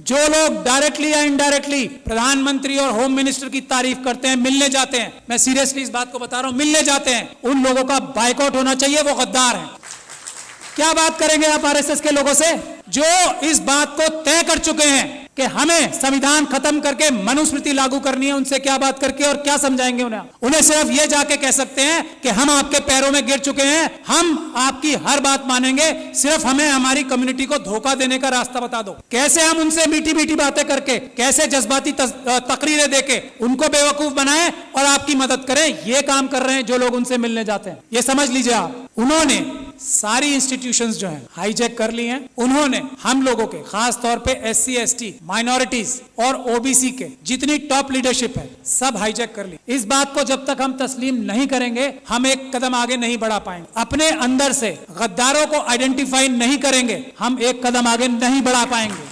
जो लोग डायरेक्टली या इनडायरेक्टली प्रधानमंत्री और होम मिनिस्टर की तारीफ करते हैं, मिलने जाते हैं, मैं सीरियसली इस बात को बता रहा हूं, मिलने जाते हैं, उन लोगों का बायकॉट होना चाहिए, वो गद्दार हैं। क्या बात करेंगे आप आरएसएस के लोगों से जो इस बात को तय कर चुके हैं कि हमें संविधान खत्म करके मनुस्मृति लागू करनी है? उनसे क्या बात करके और क्या समझाएंगे उन्हें? उन्हें सिर्फ ये जाके कह सकते हैं कि हम आपके पैरों में गिर चुके हैं, हम आपकी हर बात मानेंगे, सिर्फ हमें हमारी कम्युनिटी को धोखा देने का रास्ता बता दो। कैसे हम उनसे मीठी मीठी बातें करके, कैसे जज्बाती तकरीरें देके उनको बेवकूफ बनाएं और आपकी मदद करें, ये काम कर रहे हैं जो लोग उनसे मिलने जाते हैं। ये समझ लीजिए आप, उन्होंने सारी इंस्टीट्यूशंस जो हैं हाईजैक कर ली हैं। उन्होंने हम लोगों के, खास तौर पे एससी एसटी, माइनॉरिटीज और ओबीसी के जितनी टॉप लीडरशिप है सब हाईजैक कर ली। इस बात को जब तक हम तस्लीम नहीं करेंगे हम एक कदम आगे नहीं बढ़ा पाएंगे। अपने अंदर से गद्दारों को आइडेंटिफाई नहीं करेंगे हम एक कदम आगे नहीं बढ़ा पाएंगे।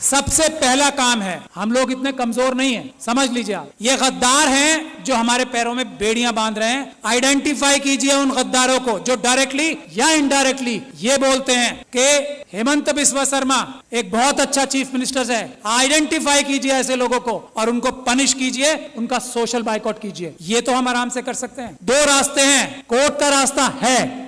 सबसे पहला काम है, हम लोग इतने कमजोर नहीं हैं, समझ लीजिए आप, ये गद्दार हैं जो हमारे पैरों में बेड़ियां बांध रहे हैं। आइडेंटिफाई कीजिए उन गद्दारों को जो डायरेक्टली या इनडायरेक्टली ये बोलते हैं कि हेमंत बिस्वा शर्मा एक बहुत अच्छा चीफ मिनिस्टर है। आइडेंटिफाई कीजिए ऐसे लोगों को और उनको पनिश कीजिए, उनका सोशल बाइकआउट कीजिए। ये तो हम आराम से कर सकते हैं। दो रास्ते हैं, कोर्ट का रास्ता है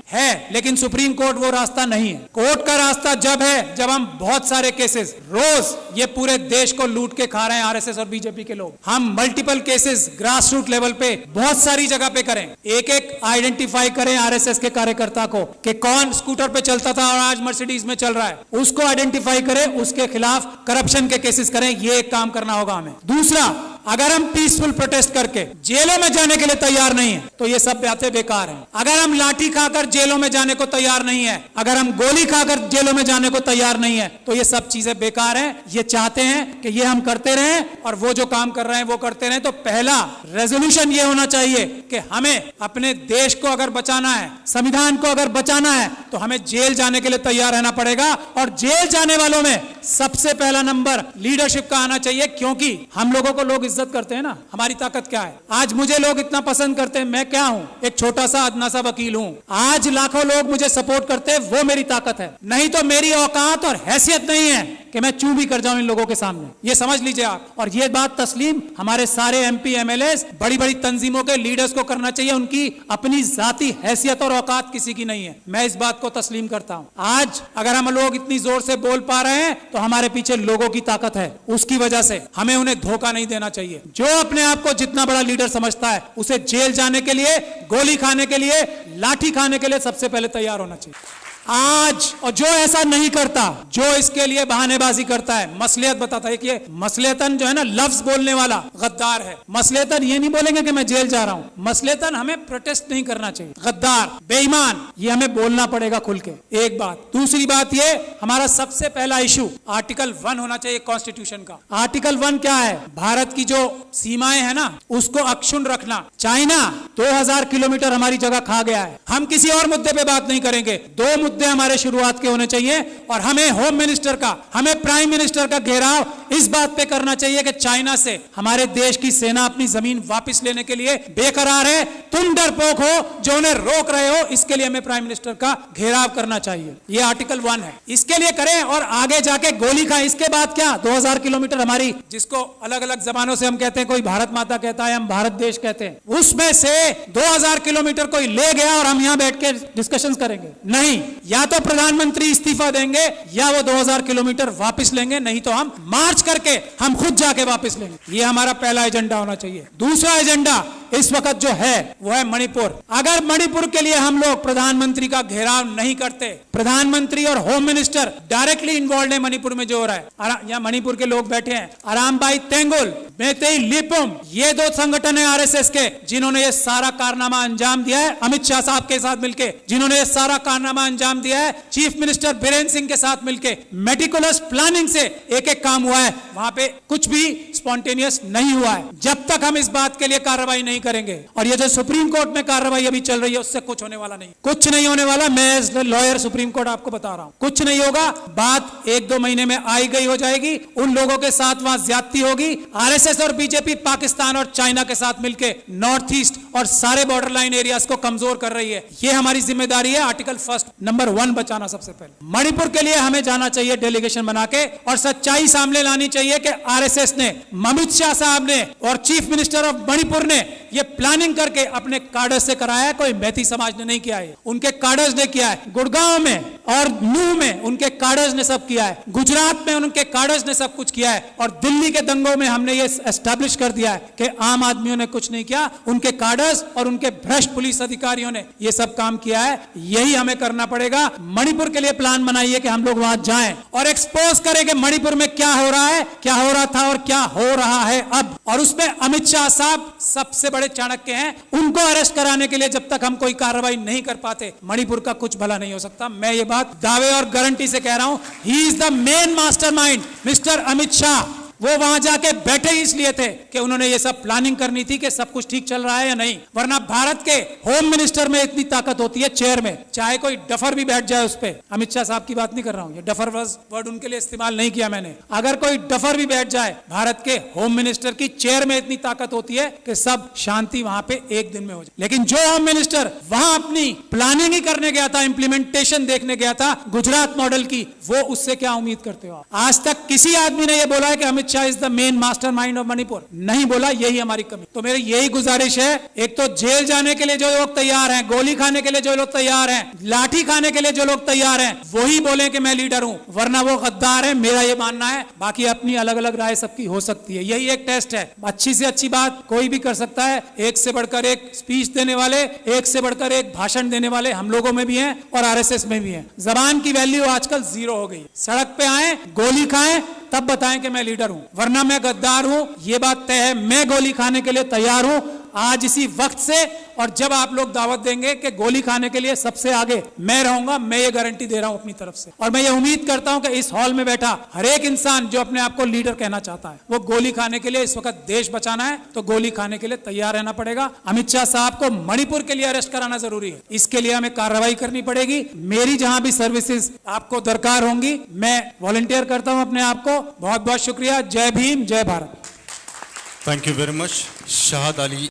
लेकिन सुप्रीम कोर्ट वो रास्ता नहीं है। कोर्ट का रास्ता जब है जब हम बहुत सारे केसेस, रोज ये पूरे देश को लूट के खा रहे हैं आरएसएस और बीजेपी के लोग, हम multiple cases grass root level पे बहुत सारी जगह पे करें, एक एक आइडेंटिफाई करें आरएसएस के कार्यकर्ता को कि कौन स्कूटर पे चलता था और आज मर्सिडीज में चल रहा है, उसको आइडेंटिफाई करें, उसके खिलाफ करप्शन के केसेस करें। ये एक काम करना होगा हमें। दूसरा, अगर हम पीसफुल प्रोटेस्ट करके जेलों में जाने के लिए तैयार नहीं है तो ये सब बातें बेकार हैं। अगर हम लाठी खाकर जेलों में जाने को तैयार नहीं है, अगर हम गोली खाकर जेलों में जाने को तैयार नहीं है तो ये सब चीजें बेकार हैं। ये चाहते हैं कि ये हम करते रहें और वो जो काम कर रहे हैं वो करते रहें। तो पहला रेजोल्यूशन ये होना चाहिए कि हमें अपने देश को अगर बचाना है, संविधान को अगर बचाना है तो हमें जेल जाने के लिए तैयार रहना पड़ेगा। और जेल जाने वालों में सबसे पहला नंबर लीडरशिप का आना चाहिए, क्योंकि हम लोगों को लोग इज्जत करते हैं ना, हमारी ताकत क्या है। आज मुझे लोग इतना पसंद करते हैं, मैं क्या हूं, एक छोटा सा अदना सा वकील हूं। आज लाखों लोग मुझे सपोर्ट करते हैं, वो मेरी ताकत है। नहीं तो मेरी औकात और हैसियत नहीं है कि मैं चू भी कर जाऊं इन लोगों के सामने। ये समझ लीजिए आप। और ये बात तस्लीम हमारे सारे एमपी एमएलए, बड़ी बड़ी तंजीमों के लीडर्स को करना चाहिए। उनकी अपनी जाती हैसियत और औकात किसी की नहीं है, मैं इस बात को तस्लीम करता हूं। आज अगर हम लोग इतनी जोर से बोल पा रहे हैं तो हमारे पीछे लोगों की ताकत है, उसकी वजह से हमें उन्हें धोखा नहीं देना चाहिए। जो अपने आप को जितना बड़ा लीडर समझता है उसे जेल जाने के लिए, गोली खाने के लिए, लाठी खाने के लिए सबसे पहले तैयार होना चाहिए आज। और जो ऐसा नहीं करता, जो इसके लिए बहानेबाजी करता है, मसलियत बताता है कि ये मसलियतन जो है ना, लफ्ज बोलने वाला गद्दार है। मसलियतन ये नहीं बोलेंगे कि मैं जेल जा रहा हूं, मसलियतन हमें प्रोटेस्ट नहीं करना चाहिए। गद्दार, बेईमान, ये हमें बोलना पड़ेगा खुल के, एक बात। दूसरी बात ये, हमारा सबसे पहला इशू आर्टिकल 1 होना चाहिए कॉन्स्टिट्यूशन का। आर्टिकल 1 क्या है? भारत की जो सीमाएं है ना उसको अक्षुण्ण रखना। चाइना 2000 किलोमीटर हमारी जगह खा गया है। हम किसी और मुद्दे पे बात नहीं करेंगे, दो मुद्दे हमारे शुरुआत के होने चाहिए। और हमें होम मिनिस्टर का, हमें प्राइम मिनिस्टर का घेराव इस बात पे करना चाहिए कि चाइना से हमारे देश की सेना अपनी जमीन वापस लेने के लिए बेकरार है। तुम डरपोक हो जो उन्हें रोक रहे हो, इसके लिए हमें प्राइम मिनिस्टर का घेराव करना चाहिए। ये आर्टिकल 1 है, इसके लिए करें। और आगे जाके गोली खाएं। इसके बाद क्या, 2000 किलोमीटर हमारी, जिसको अलग अलग जबानों से हम कहते हैं, कोई भारत माता कहता है, हम भारत देश कहते हैं, उसमें से 2000 किलोमीटर कोई ले गया और हम यहां बैठ के डिस्कशन करेंगे? नहीं, या तो प्रधानमंत्री इस्तीफा देंगे या वो 2000 किलोमीटर वापस लेंगे, नहीं तो हम मार्च करके हम खुद जाके वापस लेंगे। ये हमारा पहला एजेंडा होना चाहिए। दूसरा एजेंडा इस वक्त जो है वो है मणिपुर। अगर मणिपुर के लिए हम लोग प्रधानमंत्री का घेराव नहीं करते, प्रधानमंत्री और होम मिनिस्टर डायरेक्टली इन्वॉल्व है मणिपुर में जो हो रहा है, यहाँ मणिपुर के लोग बैठे हैं, अरामबाई तेंगुल, मेतेई लिपुम, ये दो संगठन है आरएसएस के जिन्होंने ये सारा कारनामा अंजाम दिया है, अमित शाह साहब के साथ मिलके जिन्होंने ये सारा कारनामा अंजाम दिया है, चीफ मिनिस्टर बीरेन सिंह के साथ मिलके मेटिकुलस प्लानिंग से एक एक काम हुआ है। वहां पे कुछ भी स्पॉन्टेनियस नहीं हुआ है। जब तक हम इस बात के लिए कार्रवाई नहीं करेंगे, और ये जो सुप्रीम कोर्ट में कार्रवाई अभी चल रही है उससे कुछ होने वाला नहीं, कुछ नहीं होने वाला। मैं एज लॉयर सुप्रीम कोर्ट आपको बता रहा हूं, कुछ नहीं होगा। बात 1-2 महीने में आई गई हो जाएगी। उन लोगों के साथ वहां ज्यादती होगी। आरएसएस और बीजेपी पाकिस्तान और चाइना के साथ मिलकर नॉर्थ ईस्ट और सारे बॉर्डर लाइन एरियाज को कमजोर कर रही है। ये हमारी जिम्मेदारी है। आर्टिकल 1 नंबर 1 बचाना सबसे पहले। मणिपुर के लिए हमें जाना चाहिए डेलीगेशन बना के, और सच्चाई सामने लानी चाहिए कि आरएसएस ने, अमित शाह साहब ने और चीफ मिनिस्टर ऑफ मणिपुर ने ये प्लानिंग करके अपने कार्डर्स से कराया है। कोई मैती समाज ने नहीं किया है, उनके कार्डर्स ने किया है। गुड़गांव में और नूह में उनके कार्डर्स ने सब किया है। गुजरात में उनके कार्डर्स ने सब कुछ किया है। और दिल्ली के दंगों में हमने ये एस्टैब्लिश कर दिया है कि आम आदमियों ने कुछ नहीं किया, उनके कार्डर्स और उनके भ्रष्ट पुलिस अधिकारियों ने ये सब काम किया है। यही हमें करना पड़ेगा। मणिपुर के लिए प्लान बनाइए कि हम लोग वहां जाएं और एक्सपोज करें कि मणिपुर में क्या हो रहा है, क्या हो रहा था और क्या हो रहा है अब। और उसमें अमित शाह साहब सबसे बड़े चाणक्य हैं। उनको अरेस्ट कराने के लिए जब तक हम कोई कार्रवाई नहीं कर पाते, मणिपुर का कुछ भला नहीं हो सकता। मैं ये बात दावे और गारंटी से कह रहा हूं। He is the main mastermind, mister Amit Shah. वो वहां जाके बैठे ही इसलिए थे कि उन्होंने ये सब प्लानिंग करनी थी कि सब कुछ ठीक चल रहा है या नहीं। वरना भारत के होम मिनिस्टर में इतनी ताकत होती है, चेयर में, चाहे कोई डफर भी बैठ जाए उस पे। अमित शाह साहब की बात नहीं कर रहा हूं, ये डफर वर्ड उनके लिए इस्तेमाल नहीं किया मैंने। अगर कोई डफर भी बैठ जाए, भारत के होम मिनिस्टर की चेयर में इतनी ताकत होती है कि सब शांति वहां पे एक दिन में हो जाए। लेकिन जो होम मिनिस्टर वहां अपनी प्लानिंग ही करने गया था, इंप्लीमेंटेशन देखने गया था गुजरात मॉडल की, वो उससे क्या उम्मीद करते हो आप? आज तक किसी आदमी ने यह बोला है कि Amit Shah is the main mastermind of Manipur? नहीं बोला। यही हमारी कमी। तो मेरी यही गुजारिश है, एक तो जेल जाने के लिए जो लोग तैयार हैं, गोली खाने के लिए जो लोग तैयार हैं, लाठी खाने के लिए जो लोग तैयार हैं, वही बोले कि मैं लीडर हूं, वरना वो गद्दार है। मेरा ये मानना है। बाकी अपनी अलग अलग राय सबकी हो सकती है। यही एक टेस्ट है। अच्छी से अच्छी बात कोई भी कर सकता है। एक से बढ़कर एक स्पीच देने वाले, एक से बढ़कर एक भाषण देने वाले हम लोगों में भी हैं और आरएसएस में भी हैं। जबान की वैल्यू आजकल 0 हो गई। सड़क पे आए, गोली खाएं, तब बताएं कि मैं लीडर हूं, वरना मैं गद्दार हूं। ये बात तय है। मैं गोली खाने के लिए तैयार हूं आज इसी वक्त से। और जब आप लोग दावत देंगे कि गोली खाने के लिए सबसे आगे मैं रहूंगा, मैं ये गारंटी दे रहा हूं अपनी तरफ से। और मैं ये उम्मीद करता हूं कि इस हॉल में बैठा हर एक इंसान जो अपने आप को लीडर कहना चाहता है, वो गोली खाने के लिए, इस वक्त देश बचाना है तो गोली खाने के लिए तैयार रहना पड़ेगा। अमित शाह साहब को मणिपुर के लिए अरेस्ट कराना जरूरी है। इसके लिए हमें कार्रवाई करनी पड़ेगी। मेरी जहां भी सर्विसेज आपको दरकार होंगी, मैं वॉलंटियर करता हूं अपने आप को। बहुत बहुत शुक्रिया। जय भीम, जय Bharat. Thank you very much, Shahad Ali.